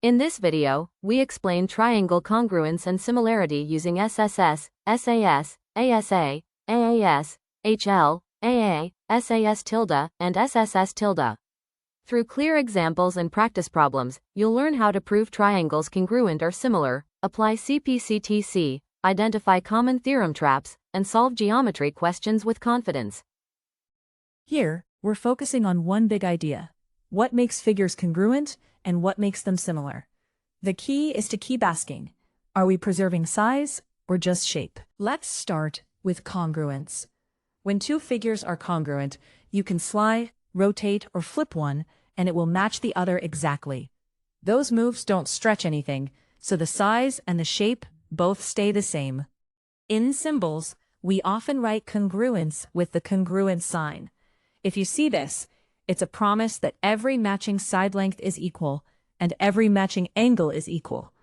In this video, we explain triangle congruence and similarity using SSS, SAS, ASA, AAS, HL, AA, SAS tilde, and SSS tilde. Through clear examples and practice problems, you'll learn how to prove triangles congruent or similar, apply CP/CTC, identify common theorem traps, and solve geometry questions with confidence. Here, we're focusing on one big idea: what makes figures congruent and what makes them similar. The key is to keep asking, are we preserving size or just shape? Let's start with congruence. When two figures are congruent, you can slide, rotate, or flip one, and it will match the other exactly. Those moves don't stretch anything, so the size and the shape both stay the same. In symbols, we often write congruence with the congruent sign. If you see this, it's a promise that every matching side length is equal and every matching angle is equal.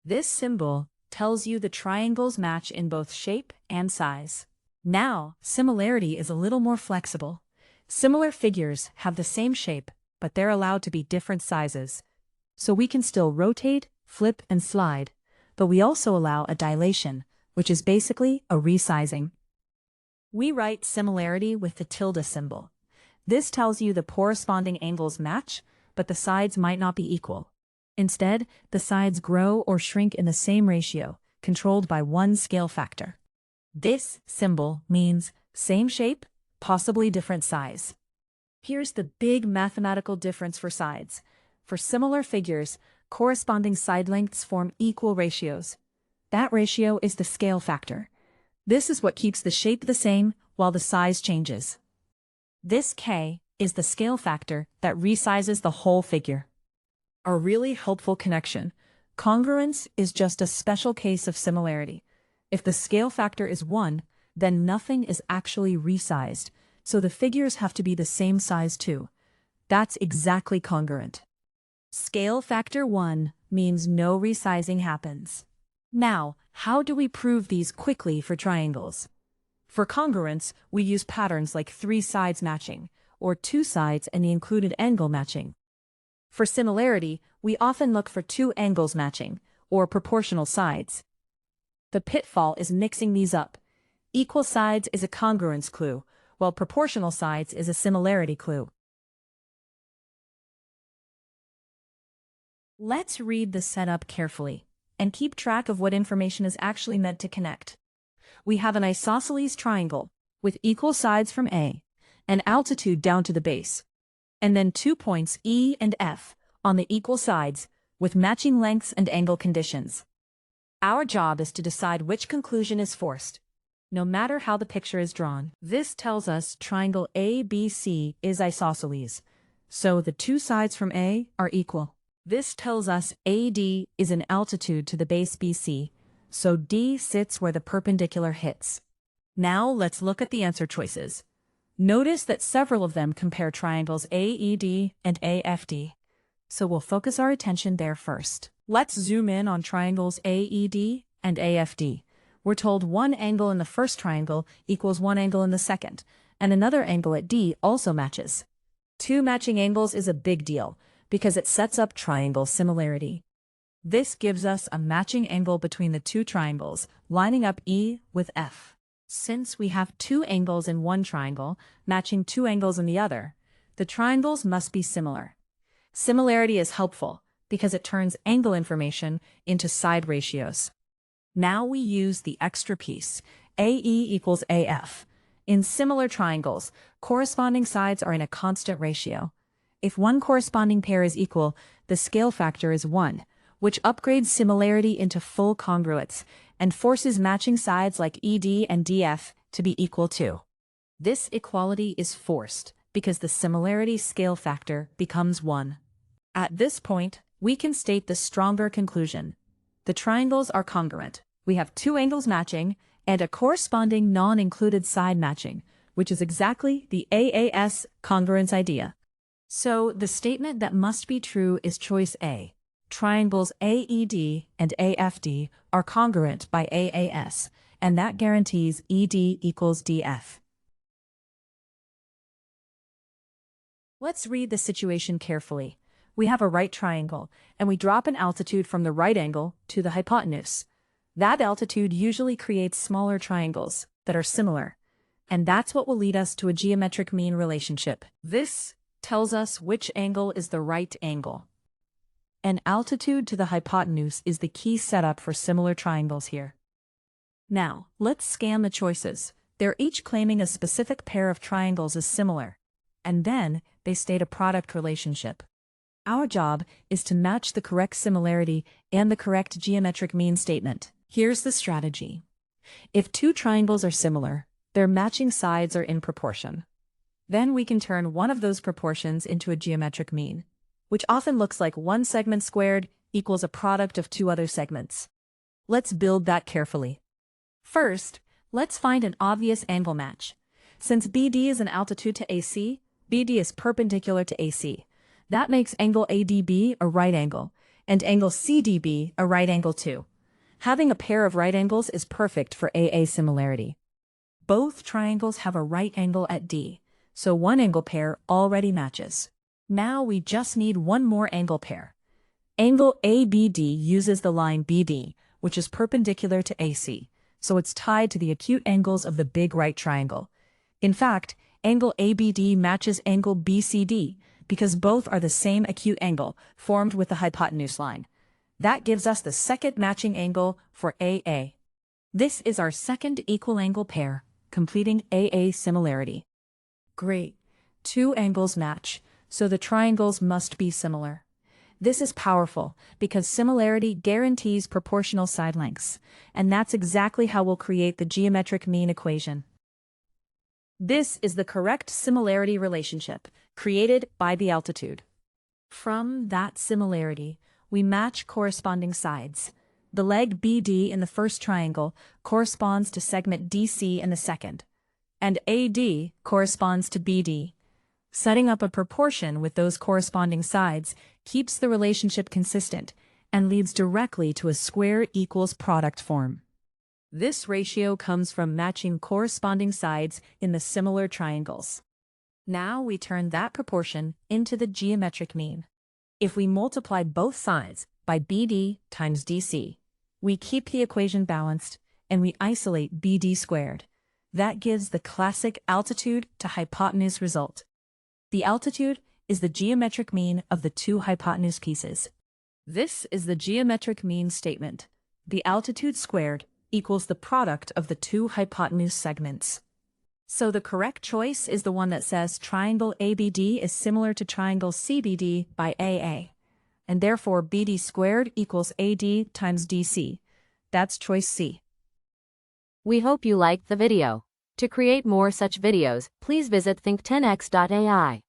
This symbol tells you the triangles match in both shape and size. Now, similarity is a little more flexible. Similar figures have the same shape, but they're allowed to be different sizes. So we can still rotate, flip, and slide, but we also allow a dilation, which is basically a resizing. We write similarity with the tilde symbol. This tells you the corresponding angles match, but the sides might not be equal. Instead, the sides grow or shrink in the same ratio, controlled by one scale factor. This symbol means same shape, possibly different size. Here's the big mathematical difference for sides. For similar figures, corresponding side lengths form equal ratios. That ratio is the scale factor. This is what keeps the shape the same while the size changes. This K is the scale factor that resizes the whole figure. A really helpful connection. Congruence is just a special case of similarity. If the scale factor is 1, then nothing is actually resized, so the figures have to be the same size too. That's exactly congruent. Scale factor 1 means no resizing happens. Now, how do we prove these quickly for triangles? For congruence, we use patterns like 3 sides matching, or 2 sides and the included angle matching. For similarity, we often look for 2 angles matching, or proportional sides. The pitfall is mixing these up. Equal sides is a congruence clue, while proportional sides is a similarity clue. Let's read the setup carefully, and keep track of what information is actually meant to connect. We have an isosceles triangle, with equal sides from A, and altitude down to the base, and then 2 points E and F on the equal sides, with matching lengths and angle conditions. Our job is to decide which conclusion is forced, no matter how the picture is drawn. This tells us triangle ABC is isosceles, so the 2 sides from A are equal. This tells us AD is an altitude to the base BC, so D sits where the perpendicular hits. Now let's look at the answer choices. Notice that several of them compare triangles AED and AFD, so we'll focus our attention there first. Let's zoom in on triangles AED and AFD. We're told one angle in the first triangle equals one angle in the second, and another angle at D also matches. 2 matching angles is a big deal, because it sets up triangle similarity. This gives us a matching angle between the 2 triangles, lining up E with F. Since we have 2 angles in one triangle, matching 2 angles in the other, the triangles must be similar. Similarity is helpful, because it turns angle information into side ratios. Now we use the extra piece, AE equals AF. In similar triangles, corresponding sides are in a constant ratio. If one corresponding pair is equal, the scale factor is 1, which upgrades similarity into full congruence, and forces matching sides like ED and DF to be equal too. This equality is forced, because the similarity scale factor becomes 1. At this point, we can state the stronger conclusion. The triangles are congruent. We have 2 angles matching, and a corresponding non-included side matching, which is exactly the AAS congruence idea. So the statement that must be true is choice A. Triangles AED and AFD are congruent by AAS, and that guarantees ED equals DF. Let's read the situation carefully. We have a right triangle, and we drop an altitude from the right angle to the hypotenuse. That altitude usually creates smaller triangles that are similar, and that's what will lead us to a geometric mean relationship. This tells us which angle is the right angle. And altitude to the hypotenuse is the key setup for similar triangles here. Now, let's scan the choices. They're each claiming a specific pair of triangles as similar, and then they state a product relationship. Our job is to match the correct similarity and the correct geometric mean statement. Here's the strategy. If two triangles are similar, their matching sides are in proportion. Then we can turn one of those proportions into a geometric mean, which often looks like one segment squared equals a product of two other segments. Let's build that carefully. First, let's find an obvious angle match. Since BD is an altitude to AC, BD is perpendicular to AC. That makes angle ADB a right angle, and angle CDB a right angle too. Having a pair of right angles is perfect for AA similarity. Both triangles have a right angle at D, so one angle pair already matches. Now we just need one more angle pair. Angle ABD uses the line BD, which is perpendicular to AC, so it's tied to the acute angles of the big right triangle. In fact, angle ABD matches angle BCD, because both are the same acute angle formed with the hypotenuse line. That gives us the second matching angle for AA. This is our second equal angle pair, completing AA similarity. Great. Two angles match, so the triangles must be similar. This is powerful because similarity guarantees proportional side lengths, and that's exactly how we'll create the geometric mean equation. This is the correct similarity relationship created by the altitude. From that similarity, we match corresponding sides. The leg BD in the first triangle corresponds to segment DC in the second, and AD corresponds to BD. Setting up a proportion with those corresponding sides keeps the relationship consistent and leads directly to a square equals product form. This ratio comes from matching corresponding sides in the similar triangles. Now we turn that proportion into the geometric mean. If we multiply both sides by BD times DC, we keep the equation balanced and we isolate BD squared. That gives the classic altitude to hypotenuse result. The altitude is the geometric mean of the two hypotenuse pieces. This is the geometric mean statement. The altitude squared equals the product of the two hypotenuse segments. So the correct choice is the one that says triangle ABD is similar to triangle CBD by AA, and therefore BD squared equals AD times DC. That's choice C. We hope you liked the video. To create more such videos, please visit think10x.ai.